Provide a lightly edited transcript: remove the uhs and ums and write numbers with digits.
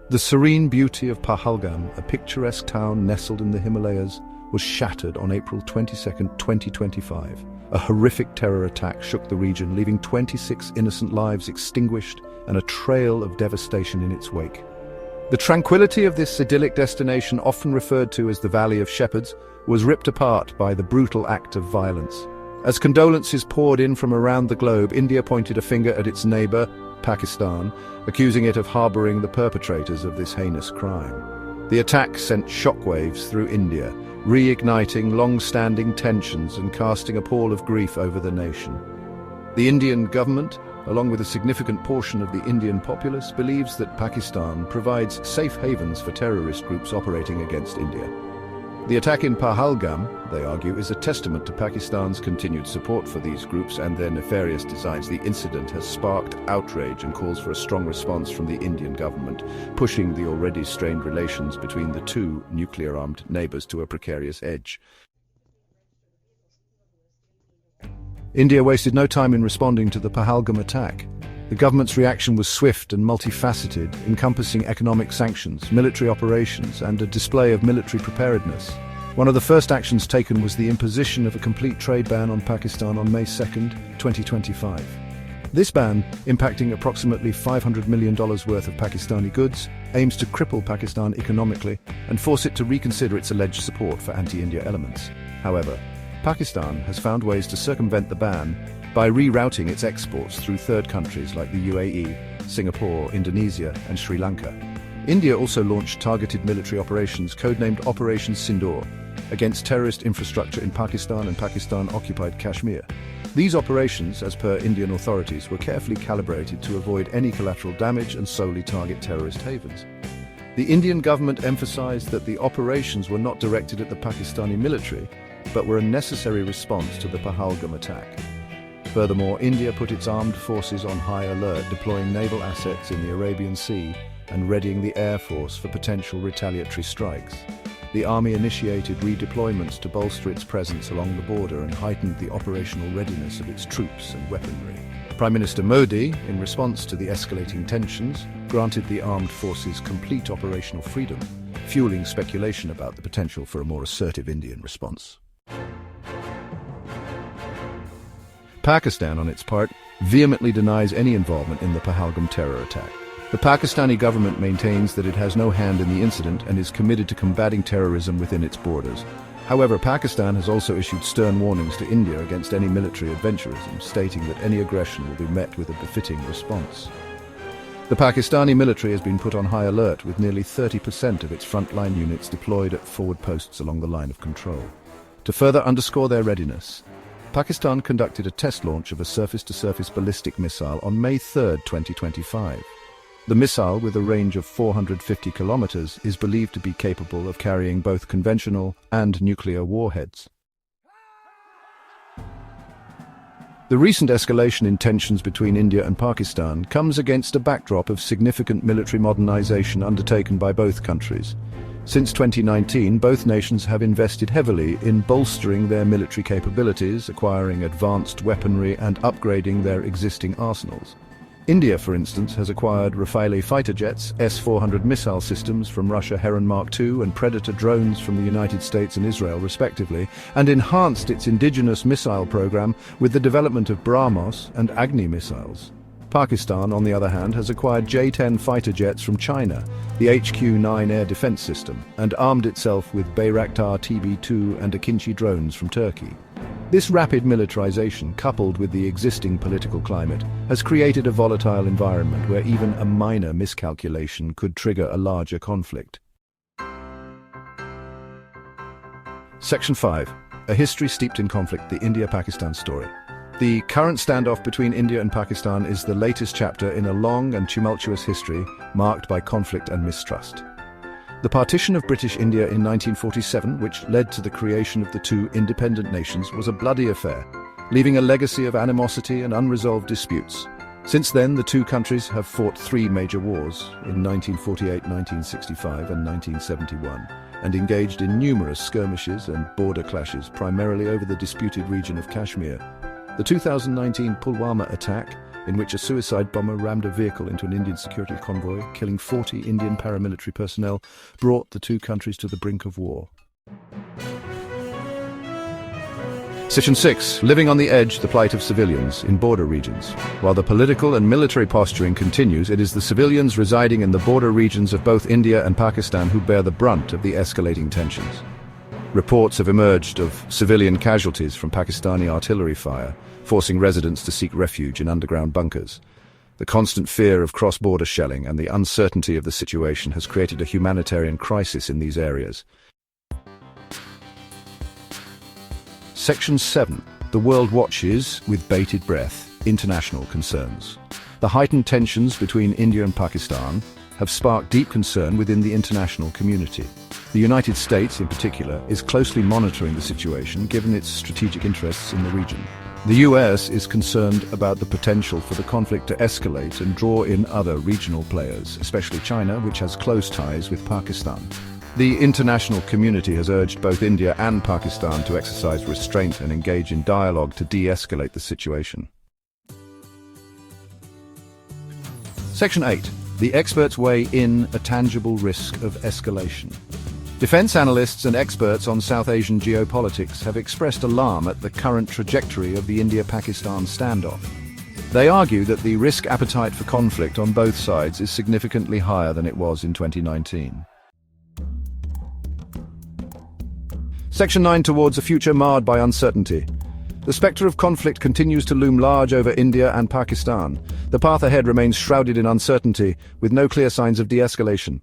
The serene beauty of Pahalgam, a picturesque town nestled in the Himalayas, was shattered on April 22, 2025. A horrific terror attack shook the region, leaving 26 innocent lives extinguished and a trail of devastation in its wake. The tranquility of this idyllic destination, often referred to as the Valley of Shepherds, was ripped apart by the brutal act of violence. As condolences poured in from around the globe, India pointed a finger at its neighbor, Pakistan, accusing it of harboring the perpetrators of this heinous crime. The attack sent shockwaves through India, reigniting long-standing tensions and casting a pall of grief over the nation. The Indian government, along with a significant portion of the Indian populace, believes that Pakistan provides safe havens for terrorist groups operating against India. The attack in Pahalgam, they argue, is a testament to Pakistan's continued support for these groups and their nefarious designs. The incident has sparked outrage and calls for a strong response from the Indian government, pushing the already strained relations between the two nuclear-armed neighbors to a precarious edge. India wasted no time in responding to the Pahalgam attack. The government's reaction was swift and multifaceted, encompassing economic sanctions, military operations, and a display of military preparedness. One of the first actions taken was the imposition of a complete trade ban on Pakistan on May 2, 2025. This ban, impacting approximately $500 million worth of Pakistani goods, aims to cripple Pakistan economically and force it to reconsider its alleged support for anti-India elements. However, Pakistan has found ways to circumvent the ban by rerouting its exports through third countries like the UAE, Singapore, Indonesia, and Sri Lanka. India also launched targeted military operations codenamed Operation Sindoor against terrorist infrastructure in Pakistan and Pakistan-occupied Kashmir. These operations, as per Indian authorities, were carefully calibrated to avoid any collateral damage and solely target terrorist havens. The Indian government emphasized that the operations were not directed at the Pakistani military, but were a necessary response to the Pahalgam attack. Furthermore, India put its armed forces on high alert, deploying naval assets in the Arabian Sea and readying the Air Force for potential retaliatory strikes. The army initiated redeployments to bolster its presence along the border and heightened the operational readiness of its troops and weaponry. Prime Minister Modi, in response to the escalating tensions, granted the armed forces complete operational freedom, fueling speculation about the potential for a more assertive Indian response. Pakistan, on its part, vehemently denies any involvement in the Pahalgam terror attack. The Pakistani government maintains that it has no hand in the incident and is committed to combating terrorism within its borders. However, Pakistan has also issued stern warnings to India against any military adventurism, stating that any aggression will be met with a befitting response. The Pakistani military has been put on high alert, with nearly 30% of its frontline units deployed at forward posts along the line of control. To further underscore their readiness, Pakistan conducted a test launch of a surface-to-surface ballistic missile on May 3, 2025. The missile, with a range of 450 kilometers, is believed to be capable of carrying both conventional and nuclear warheads. The recent escalation in tensions between India and Pakistan comes against a backdrop of significant military modernization undertaken by both countries. Since 2019, both nations have invested heavily in bolstering their military capabilities, acquiring advanced weaponry and upgrading their existing arsenals. India, for instance, has acquired Rafale fighter jets, S-400 missile systems from Russia, Heron Mark II, and Predator drones from the United States and Israel, respectively, and enhanced its indigenous missile program with the development of BrahMos and Agni missiles. Pakistan, on the other hand, has acquired J-10 fighter jets from China, the HQ-9 air defense system, and armed itself with Bayraktar TB2 and Akinci drones from Turkey. This rapid militarization, coupled with the existing political climate, has created a volatile environment where even a minor miscalculation could trigger a larger conflict. Section 5. A history steeped in conflict, the India-Pakistan story. The current standoff between India and Pakistan is the latest chapter in a long and tumultuous history marked by conflict and mistrust. The partition of British India in 1947, which led to the creation of the two independent nations, was a bloody affair, leaving a legacy of animosity and unresolved disputes. Since then, the two countries have fought three major wars in 1948, 1965 and 1971, and engaged in numerous skirmishes and border clashes, primarily over the disputed region of Kashmir. The 2019 Pulwama attack, in which a suicide bomber rammed a vehicle into an Indian security convoy, killing 40 Indian paramilitary personnel, brought the two countries to the brink of war. Section 6. Living on the edge, the plight of civilians in border regions. While the political and military posturing continues, it is the civilians residing in the border regions of both India and Pakistan who bear the brunt of the escalating tensions. Reports have emerged of civilian casualties from Pakistani artillery fire, forcing residents to seek refuge in underground bunkers. The constant fear of cross-border shelling and the uncertainty of the situation has created a humanitarian crisis in these areas. Section 7. The world watches, with bated breath, international concerns. The heightened tensions between India and Pakistan have sparked deep concern within the international community. The United States, in particular, is closely monitoring the situation given its strategic interests in the region. The US is concerned about the potential for the conflict to escalate and draw in other regional players, especially China, which has close ties with Pakistan. The international community has urged both India and Pakistan to exercise restraint and engage in dialogue to de-escalate the situation. Section 8. The experts weigh in a tangible risk of escalation. Defense analysts and experts on South Asian geopolitics have expressed alarm at the current trajectory of the India-Pakistan standoff. They argue that the risk appetite for conflict on both sides is significantly higher than it was in 2019. Section 9. Towards a future marred by uncertainty. The spectre of conflict continues to loom large over India and Pakistan. The path ahead remains shrouded in uncertainty, with no clear signs of de-escalation.